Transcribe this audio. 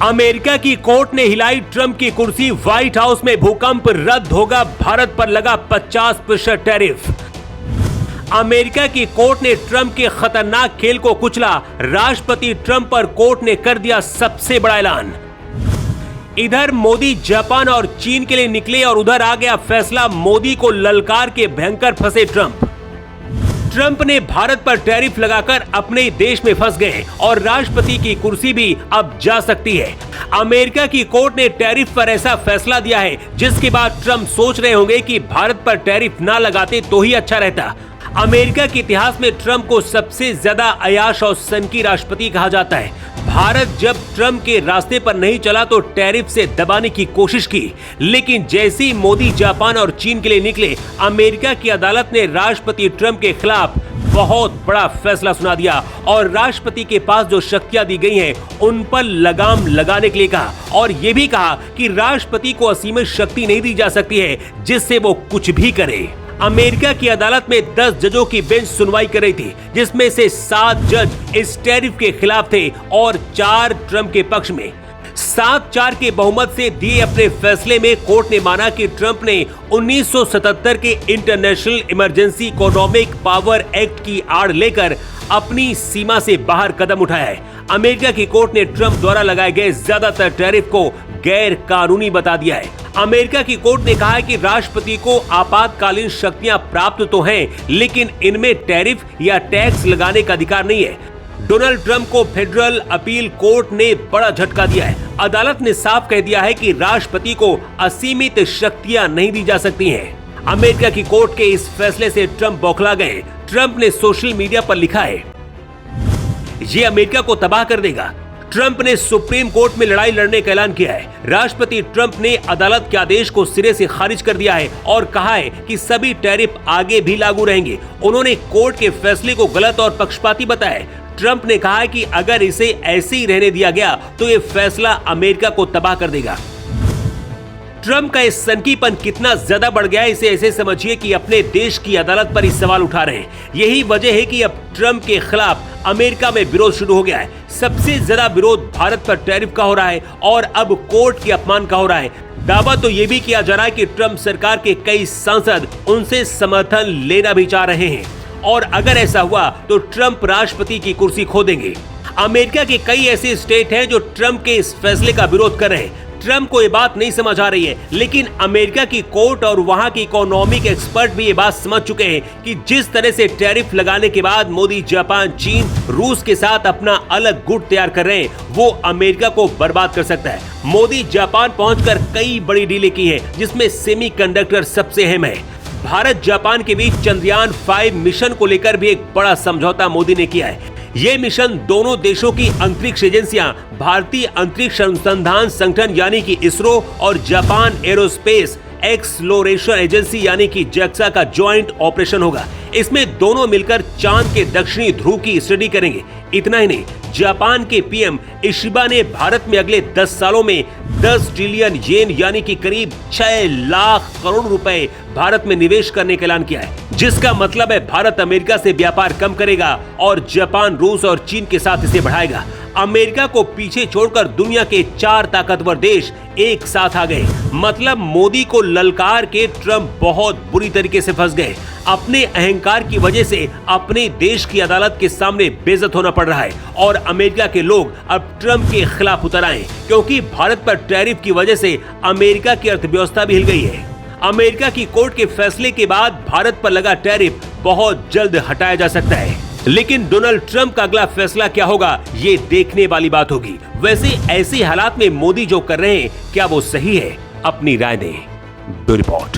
America की court ने हिलाई ट्रंप की कुर्सी, व्हाइट हाउस में भूकंप, रद्द होगा भारत पर लगा 50% टैरिफ। अमेरिका की कोर्ट ने ट्रंप के खतरनाक खेल को कुचला, राष्ट्रपति ट्रंप पर कोर्ट ने कर दिया सबसे बड़ा ऐलान। इधर मोदी जापान और चीन के लिए निकले और उधर आ गया फैसला, मोदी को ललकार के भयंकर फंसे ट्रंप ने भारत पर टैरिफ लगाकर अपने देश में फंस गए और राष्ट्रपति की कुर्सी भी अब जा सकती है। अमेरिका की कोर्ट ने टैरिफ पर ऐसा फैसला दिया है जिसके बाद ट्रंप सोच रहे होंगे कि भारत पर टैरिफ ना लगाते तो ही अच्छा रहता। अमेरिका के इतिहास में ट्रंप को सबसे ज्यादा अयाश और सनकी राष्ट्रपति कहा जाता है। भारत जब ट्रंप के रास्ते पर नहीं चला तो टैरिफ से दबाने की कोशिश की, लेकिन जैसे ही मोदी जापान और चीन के लिए निकले, अमेरिका की अदालत ने राष्ट्रपति ट्रंप के खिलाफ बहुत बड़ा फैसला सुना दिया और राष्ट्रपति के पास जो शक्तियां दी गई हैं उन पर लगाम लगाने के लिए कहा और यह भी कहा कि राष्ट्रपति को असीमित शक्ति नहीं दी जा सकती है जिससे वो कुछ भी करे। अमेरिका की अदालत में 10 जजों की बेंच सुनवाई कर रही थी, जिसमें से 7 जज इस टैरिफ के खिलाफ थे और 4 ट्रंप के पक्ष में। 7-4 के बहुमत से दिए अपने फैसले में कोर्ट ने माना कि ट्रंप ने 1977 के international emergency economic power act की आड़ लेकर अपनी सीमा से बाहर कदम उठाया है। अमेरिका की कोर्ट ने ट्रंप द्वारा लगाए गए ज्यादातर टैरिफ को गैर कानूनी बता दिया है। अमेरिका की कोर्ट ने कहा है कि राष्ट्रपति को आपातकालीन शक्तियां प्राप्त तो हैं, लेकिन इनमें टैरिफ या टैक्स लगाने का अधिकार नहीं है। डोनाल्ड ट्रंप को फेडरल अपील कोर्ट ने बड़ा झटका दिया है। अदालत ने साफ कह दिया है कि राष्ट्रपति को असीमित शक्तियां नहीं दी जा सकती हैं। अमेरिका की कोर्ट के इस फैसले से ट्रंप बौखला गए। ट्रंप ने सोशल मीडिया पर लिखा है, ये अमेरिका को तबाह कर देगा। ट्रंप ने सुप्रीम कोर्ट में लड़ाई लड़ने का ऐलान किया है। राष्ट्रपति ट्रंप ने अदालत के आदेश को सिरे से खारिज कर दिया है और कहा है कि सभी टैरिफ आगे भी लागू रहेंगे। उन्होंने कोर्ट के फैसले को गलत और पक्षपाती बताया। ट्रंप ने कहा है कि अगर इसे ऐसे ही रहने दिया गया तो ये फैसला अमेरिका को तबाह कर देगा। ट्रंप का इस सनकीपन कितना ज्यादा बढ़ गया है, इसे ऐसे समझिए कि अपने देश की अदालत पर इस सवाल उठा रहे हैं। यही वजह है कि अब ट्रंप के खिलाफ अमेरिका में विरोध शुरू हो गया है। सबसे ज्यादा विरोध भारत पर टैरिफ का हो रहा है और अब कोर्ट के अपमान का हो रहा है। दावा तो ये भी किया जा रहा है कि ट्रंप सरकार के कई सांसद उनसे समर्थन लेना भी चाह रहे हैं और अगर ऐसा हुआ तो ट्रंप राष्ट्रपति की कुर्सी खो देंगे। अमेरिका के कई ऐसे स्टेट हैं जो ट्रंप के इस फैसले का विरोध कर रहे हैं। ट्रंप को ये बात नहीं समझ आ रही है, लेकिन अमेरिका की कोर्ट और वहां के इकोनॉमिक एक्सपर्ट भी ये बात समझ चुके हैं कि जिस तरह से टैरिफ लगाने के बाद मोदी जापान, चीन, रूस के साथ अपना अलग गुट तैयार कर रहे हैं, वो अमेरिका को बर्बाद कर सकता है। मोदी जापान पहुंचकर कई बड़ी डीलें की हैं, जिसमें सेमीकंडक्टर सबसे अहम है। भारत जापान के बीच चंद्रयान 5 मिशन को लेकर भी एक बड़ा समझौता मोदी ने किया है। ये मिशन दोनों देशों की अंतरिक्ष एजेंसियां, भारतीय अंतरिक्ष अनुसंधान संगठन यानी कि इसरो और जापान एरोस्पेस एक्सप्लोरेशन एजेंसी यानी कि JAXA का ज्वाइंट ऑपरेशन होगा। इसमें दोनों मिलकर चांद के दक्षिणी ध्रुव की स्टडी करेंगे। इतना ही नहीं, जापान के पीएम इशिबा ने भारत में अगले 10 सालों में 10 ट्रिलियन येन यानी कि करीब 6 लाख करोड़ रुपए भारत में निवेश करने का ऐलान किया है, जिसका मतलब है भारत अमेरिका से व्यापार कम करेगा और जापान, रूस और चीन के साथ इसे बढ़ाएगा। अमेरिका को पीछे छोड़कर दुनिया के 4 ताकतवर देश एक साथ आ गए। मतलब मोदी को ललकार के ट्रंप बहुत बुरी तरीके से फंस गए। अपने अहंकार की वजह से अपने देश की अदालत के सामने बेइज्जत होना पड़ रहा है और अमेरिका के लोग अब ट्रंप के खिलाफ उतर आए, क्योंकि भारत पर टैरिफ की वजह से अमेरिका की अर्थव्यवस्था भी हिल गई है। अमेरिका की कोर्ट के फैसले के बाद भारत पर लगा टैरिफ बहुत जल्द हटाया जा सकता है, लेकिन डोनाल्ड ट्रंप का अगला फैसला क्या होगा ये देखने वाली बात होगी। वैसे ऐसे हालात में मोदी जो कर रहे हैं क्या वो सही है? अपनी राय दें। Bureau report.